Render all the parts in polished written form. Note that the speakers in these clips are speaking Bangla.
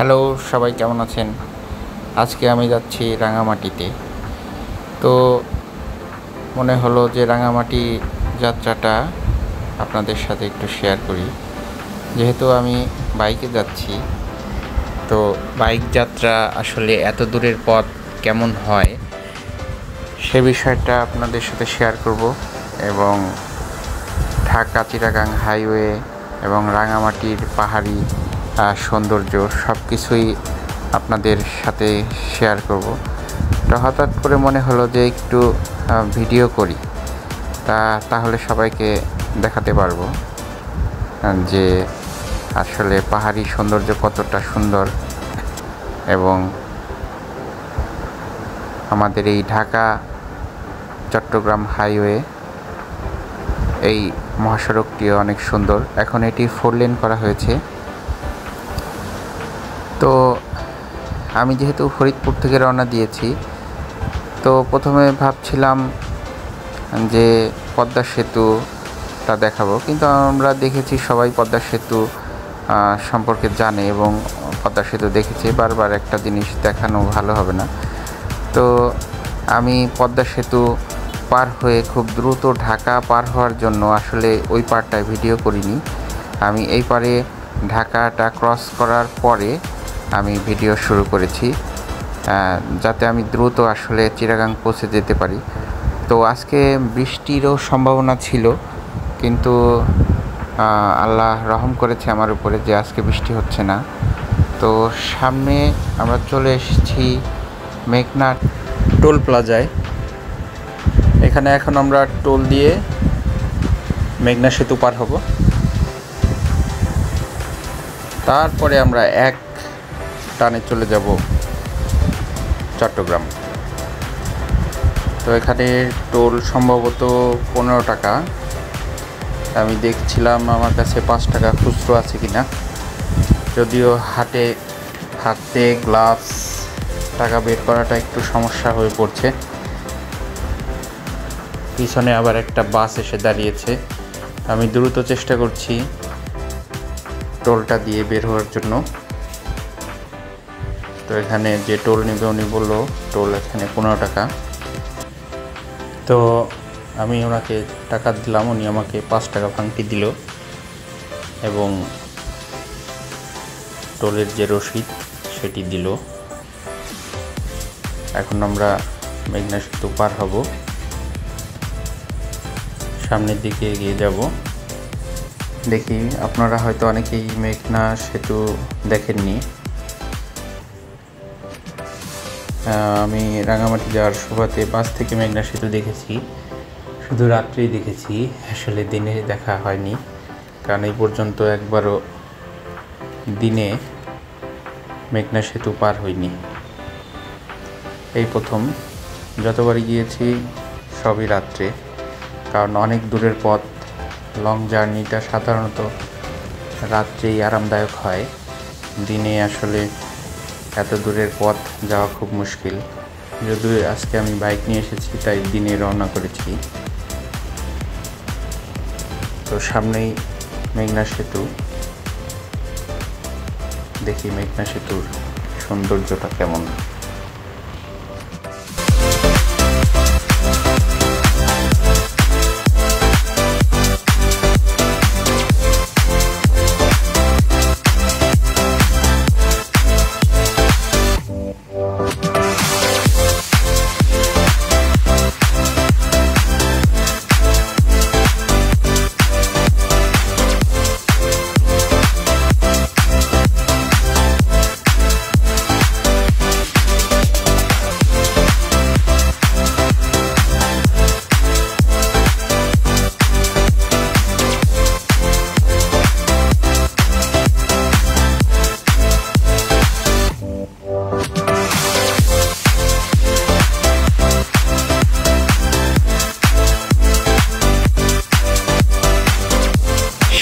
হ্যালো, সবাই কেমন আছেন? আজকে আমি যাচ্ছি রাঙামাটিতে। তো মনে হলো যে রাঙামাটি যাত্রাটা আপনাদের সাথে একটু শেয়ার করি। যেহেতু আমি বাইকে যাচ্ছি, তো বাইক যাত্রা আসলে এত দূরের পথ কেমন হয় সে বিষয়টা আপনাদের সাথে শেয়ার করব। এবং ঢাকা চিটাগাং হাইওয়ে এবং রাঙামাটির পাহাড়ি সৌন্দর্য সব কিছুই আপনাদের সাথে শেয়ার করব। তো হঠাৎ করে মনে হলো যে একটু ভিডিও করি, তাহলে সবাইকে দেখাতে পারবো যে আসলে পাহাড়ি সৌন্দর্য কতটা সুন্দর। এবং আমাদের এই ঢাকা চট্টগ্রাম হাইওয়ে এই মহাসড়কটিও অনেক সুন্দর। এখন এটি 4 লেন করা হয়েছে। তো আমি যেহেতু ফরিদপুর থেকে রওনা দিয়েছি, তো প্রথমে ভাবছিলাম যে পদ্মা সেতুটা দেখাবো, কিন্তু আমরা দেখেছি সবাই পদ্মা সেতু সম্পর্কে জানে এবং পদ্মা সেতু দেখেছি। বারবার একটা জিনিস দেখানো ভালো হবে না। তো আমি পদ্মা সেতু পার হয়ে খুব দ্রুত ঢাকা পার হওয়ার জন্য আসলে ওই পারটায় ভিডিও করিনি। আমি এই পারে ঢাকাটা ক্রস করার পরে আমি ভিডিও শুরু করেছি, যাতে আমি দ্রুত আসলে চিটাগাং পৌঁছে যেতে পারি। তো আজকে বৃষ্টিরও সম্ভাবনা ছিল, কিন্তু আল্লাহ রহম করেছে আমার উপরে যে আজকে বৃষ্টি হচ্ছে না। তো সামনে আমরা চলে এসেছি মেঘনা টোল প্লাজায়। এখানে এখন আমরা টোল দিয়ে মেঘনা সেতু পার হব। তারপরে আমরা এক টানে চলে যাব চট্টগ্রাম। তো এখানে টোল সম্ভবত 15 টাকা। আমি দেখছিলাম আমার কাছে 5 টাকা খুচরো আছে কিনা, যদিও হাতে গ্লাভস টাকা বের করাটা একটু সমস্যা হয়ে পড়ছে। পিছনে আবার একটা বাস এসে দাঁড়িয়েছে। আমি দ্রুত চেষ্টা করছি টোলটা দিয়ে বের হওয়ার জন্য। তো এখানে যে টোল নেবে উনি বললো টোল এখানে 15 টাকা। তো আমি ওনাকে টাকা দিলাম, উনি আমাকে 5 টাকা ভাঙতি দিল এবং টোলের যে রসিদ সেটি দিল। এখন আমরা মেঘনা সেতু পার হব, সামনের দিকে এগিয়ে যাব। দেখি, আপনারা হয়তো অনেকেই মেঘনা সেতু দেখেননি। আমি রাঙামাটি যাওয়ার সুবাদে বাস থেকে মেঘনা সেতু দেখেছি, শুধু রাত্রেই দেখেছি, আসলে দিনে দেখা হয়নি। কারণ এই পর্যন্ত একবারও দিনে মেঘনা সেতু পার হয়নি, এই প্রথম। যতবারই গিয়েছি সবই রাত্রে, কারণ অনেক দূরের পথ। লং জার্নিটা সাধারণত রাত্রেই আরামদায়ক হয়, দিনে আসলে এত দূরের পথ যাওয়া খুব মুশকিল। যদিও আজকে আমি বাইক নিয়ে এসেছি তাই দিনে রওনা করেছি। তো সামনেই মেঘনা সেতু, দেখি মেঘনা সেতুর সৌন্দর্যটা কেমন।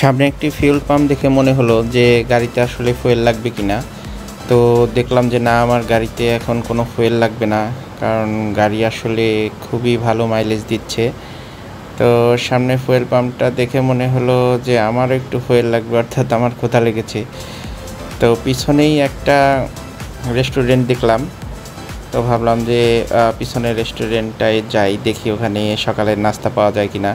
সামনে একটি ফুয়েল পাম্প দেখে মনে হলো যে গাড়িতে আসলে ফুয়েল লাগবে কিনা। তো দেখলাম যে না, আমার গাড়িতে এখন কোনো ফুয়েল লাগবে না, কারণ গাড়ি আসলে খুবই ভালো মাইলেজ দিচ্ছে। তো সামনে ফুয়েল পাম্পটা দেখে মনে হলো যে আমারও একটু ফুয়েল লাগবে, অর্থাৎ আমার ক্ষুধা লেগেছে। তো পিছনেই একটা রেস্টুরেন্ট দেখলাম, তো ভাবলাম যে পিছনের রেস্টুরেন্টটায় যাই, দেখি ওখানে সকালের নাস্তা পাওয়া যায় কিনা।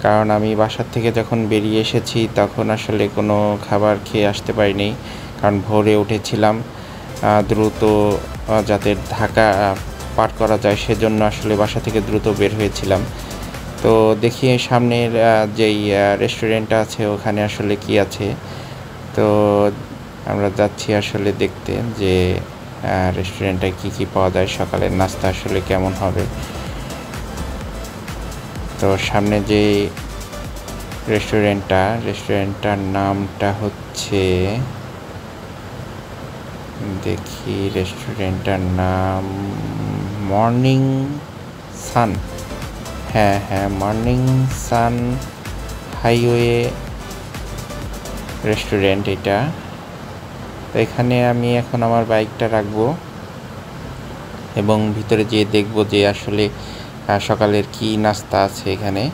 কারণ আমি বাসার থেকে যখন বেরিয়ে এসেছি তখন আসলে কোনো খাবার খেয়ে আসতে পারিনি, কারণ ভোরে উঠেছিলাম, দ্রুত যাতে ঢাকা পার করা যায় সেজন্য আসলে বাসা থেকে দ্রুত বের হয়েছিলাম। তো দেখি সামনের যেই রেস্টুরেন্টটা আছে ওখানে আসলে কি আছে। তো আমরা যাচ্ছি আসলে দেখতে যে রেস্টুরেন্টে কি পাওয়া যায়, সকালের নাস্তা আসলে কেমন হবে। তো সামনে যে রেস্টুরেন্টটার নামটা হচ্ছে, দেখি রেস্টুরেন্টটার নাম মর্নিং সান। হ্যাঁ, মর্নিং সান হাইওয়ে রেস্টুরেন্ট এটা। তো এখানে আমি এখন আমার বাইকটা রাখবো এবং ভিতরে যেয়ে দেখবো যে আসলে সকালের কি নাস্তা আছে এখানে।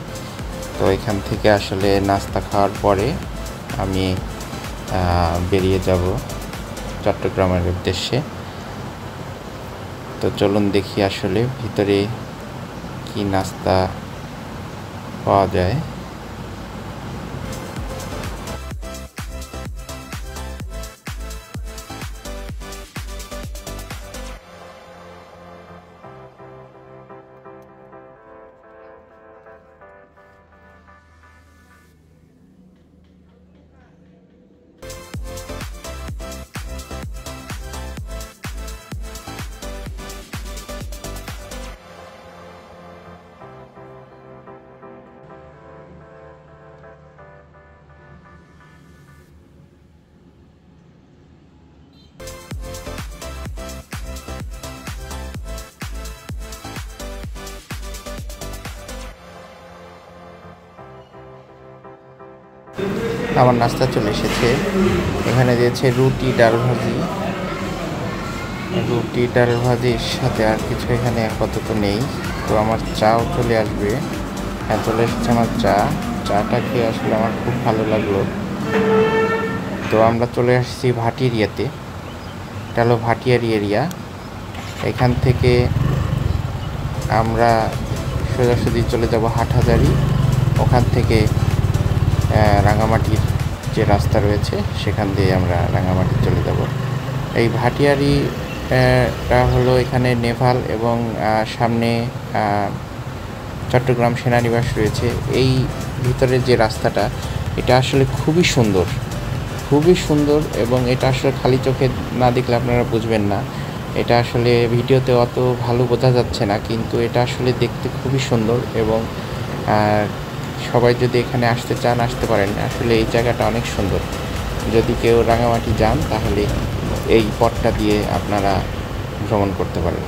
তো এখান থেকে আসলে নাস্তা খাওয়ার পরে আমি বেরিয়ে যাব চট্টগ্রামের উদ্দেশ্যে। তো চলুন দেখি আসলে ভিতরে কি নাস্তা পাওয়া যায়। আমার নাস্তা চলে এসেছে। এখানে দিয়েছে রুটি ডাল ভাজির সাথে আর কিছু এখানে আপাতত নেই। তো আমার চাও চলে আসবে। হ্যাঁ, চলে এসেছে আমার চাটা খেয়ে আসলে আমার খুব ভালো লাগলো। তো আমরা চলে আসছি ভাটিয়ারিয়াতে। এটা হলো ভাটিয়ারি এরিয়া। এখান থেকে আমরা সোজাসুজি চলে যাব হাটহাজারী। ওখান থেকে রাঙামাটির যে রাস্তা রয়েছে সেখান দিয়ে আমরা রাঙামাটি চলে যাব। এই ভাটিয়ারিটা হলো এখানে নেভাল এবং সামনে চট্টগ্রাম সেনানিবাস রয়েছে। এই ভিতরে যে রাস্তাটা, এটা আসলে খুবই সুন্দর এবং এটা আসলে খালি চোখে না দেখলে আপনারা বুঝবেন না। এটা আসলে ভিডিওতে অত ভালো বোঝা যাচ্ছে না, কিন্তু এটা আসলে দেখতে খুবই সুন্দর এবং সবাই যদি এখানে আসতে চান আসতে পারেন। আসলে এই জায়গাটা অনেক সুন্দর। যদি কেউ রাঙামাটি যান তাহলে এই পথটা দিয়ে আপনারা ভ্রমণ করতে পারেন।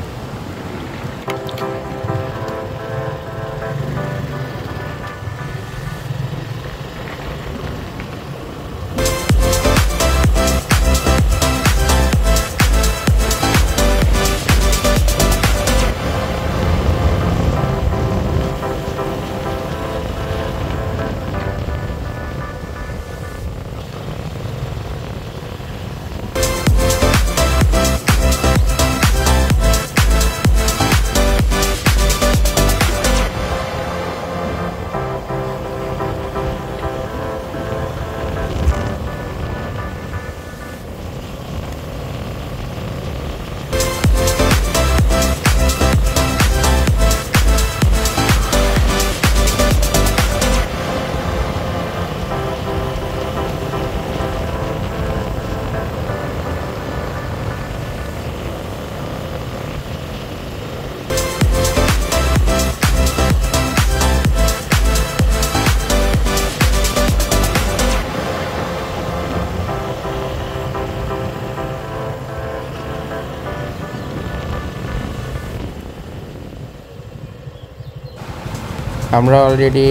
আমরা অলরেডি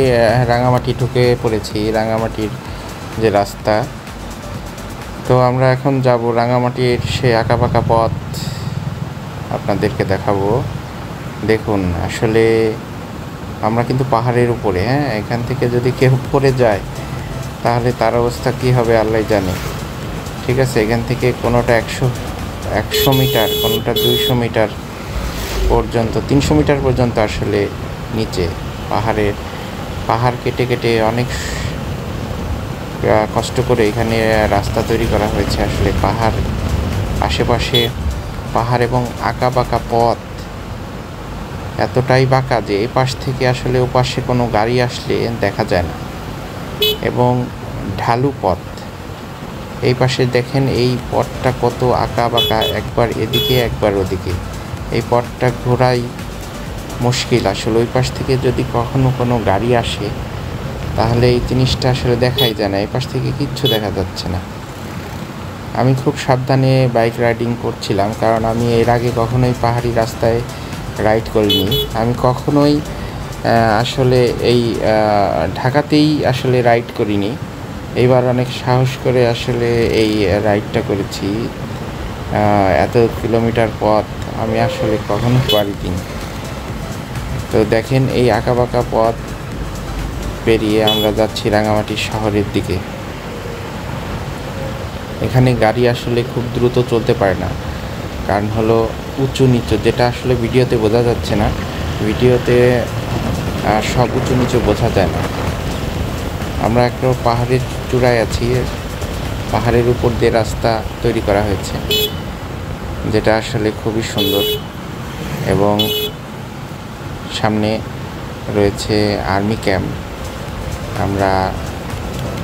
রাঙামাটি ঢুকে পড়েছি, রাঙামাটির যে রাস্তা। তো আমরা এখন যাব রাঙামাটির সেই আঁকাবাঁকা পথ আপনাদেরকে দেখাবো। দেখুন, আসলে আমরা কিন্তু পাহাড়ের উপরে। এখান থেকে যদি কেউ পড়ে যায় তাহলে তার অবস্থা কী হবে আল্লাহ জানে। ঠিক আছে। এখান থেকে কোনোটা 100 মিটার, কোনোটা 200 মিটার পর্যন্ত, 300 মিটার পর্যন্ত আসলে নিচে পাহাড় কেটে কেটে অনেক কষ্ট করে এখানে রাস্তা তৈরি করা হয়েছে। আসলে পাহাড়, আশেপাশে পাহাড় এবং আঁকা বাঁকা পথ, এতটাই বাঁকা যে এই পাশ থেকে আসলে ও পাশে কোনো গাড়ি আসলে দেখা যায় না, এবং ঢালু পথ। এই পাশে দেখেন এই পথটা কত আঁকা বাঁকা, একবার এদিকে একবার ওদিকে। এই পথটা ঘোরাই মুশকিল আসলে। ওই পাশ থেকে যদি কখনো কোনো গাড়ি আসে তাহলে এই জিনিসটা আসলে দেখাই যায় না, এই পাশ থেকে কিচ্ছু দেখা যাচ্ছে না। আমি খুব সাবধানে বাইক রাইডিং করছিলাম, কারণ আমি এর আগে কখনোই পাহাড়ি রাস্তায় রাইড করিনি। আমি কখনোই আসলে এই ঢাকাতেই আসলে রাইড করিনি। এইবার অনেক সাহস করে আসলে এই রাইডটা করেছি। এত কিলোমিটার পথ আমি আসলে কখনো পারিনি। তো দেখেন এই আঁকাবাঁকা পথ পেরিয়ে আমরা যাচ্ছি রাঙামাটি শহরের দিকে। এখানে গাড়ি আসলে খুব দ্রুত চলতে পারে না, কারণ হলো উঁচু নিচু, যেটা আসলে ভিডিওতে বোঝা যাচ্ছে না। ভিডিওতে সব উঁচু নিচু বোঝা যায় না। আমরা একটা পাহাড়ের চূড়ায় আছি, পাহাড়ের উপর দিয়ে রাস্তা তৈরি করা হয়েছে, যেটা আসলে খুবই সুন্দর। এবং সামনে রয়েছে আর্মি ক্যাম্প। আমরা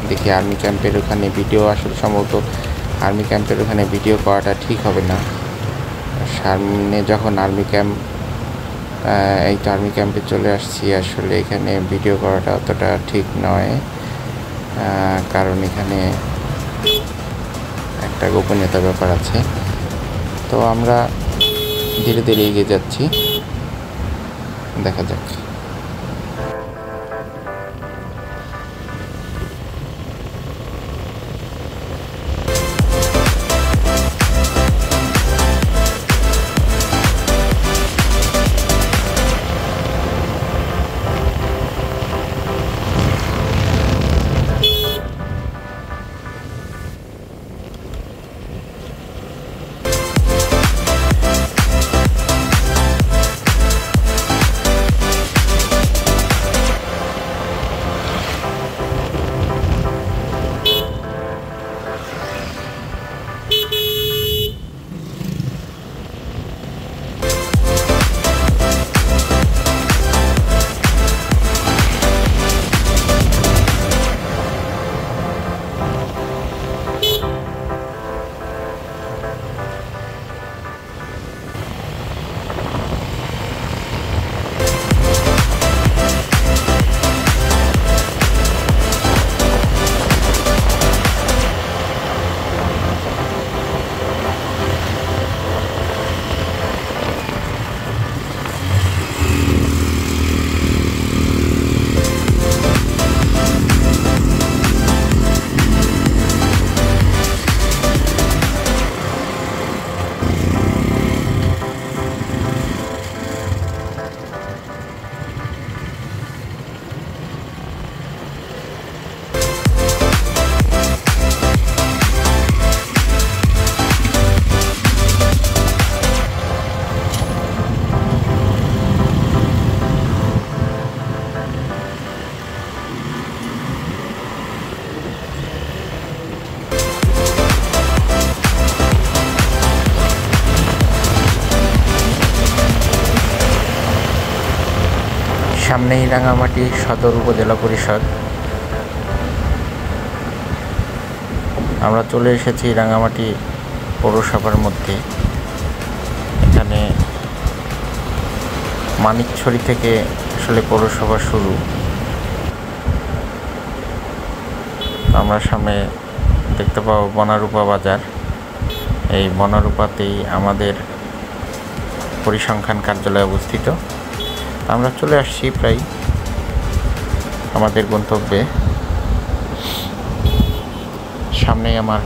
দেখি আর্মি ক্যাম্পের ওখানে ভিডিও, আসলে সম্ভবত আর্মি ক্যাম্পের ওখানে ভিডিও করাটা ঠিক হবে না। সামনে যখন আর্মি ক্যাম্প, এই তো আর্মি ক্যাম্পে চলে আসছি। আসলে এখানে ভিডিও করাটা অতটা ঠিক নয়, কারণ এখানে একটা গোপনীয়তার ব্যাপার আছে। তো আমরা ধীরে ধীরে এগিয়ে যাচ্ছি, দেখা যাক। সামনেই রাঙামাটি সদর উপজেলা পরিষদ। আমরা চলে এসেছি রাঙামাটি পৌরসভার মধ্যে। এখানে মানিকছড়ি থেকে আসলে পৌরসভা শুরু। আমরা সামনে দেখতে পাবো বনারূপা বাজার। এই বনারূপাতেই আমাদের পরিসংখ্যান কার্যালয় অবস্থিত। আমরা চলে আসছি প্রায় আমাদের গন্তব্যে। সামনেই আমার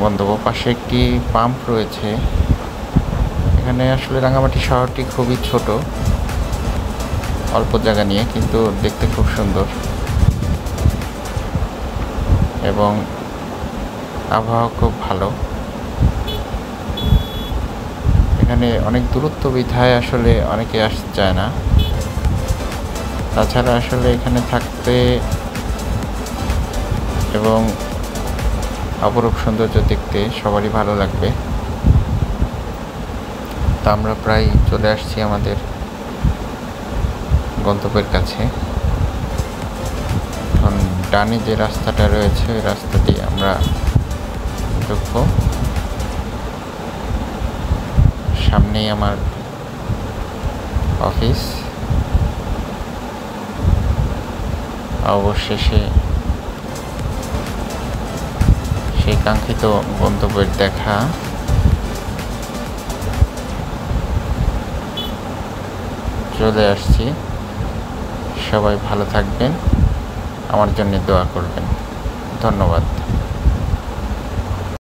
গন্তব্য, পাশে একটি পাম্প রয়েছে। এখানে আসলে রাঙামাটি শহরটি খুবই ছোট, অল্প জায়গা নিয়ে, কিন্তু দেখতে খুব সুন্দর। এবং আবহাওয়া খুব ভালো। এখানে অনেক দূরত্ব বিধায় আসলে অনেকে আসতে চায় না। তাছাড়া আসলে এখানে থাকতে এবং অপরূপ সৌন্দর্য দেখতে সবারই ভালো লাগবে। তা আমরা প্রায় চলে আসছি আমাদের গন্তব্যের কাছে। এখন ডানে যে রাস্তাটা রয়েছে ওই রাস্তা দিয়ে আমরা ঢুকবো। সামনেই আমার অফিস। অবশেষে সেই কাঙ্ক্ষিত গন্তব্যের দেখা। চলে আসছি। সবাই ভালো থাকবেন, আমার জন্য দোয়া করবেন। ধন্যবাদ।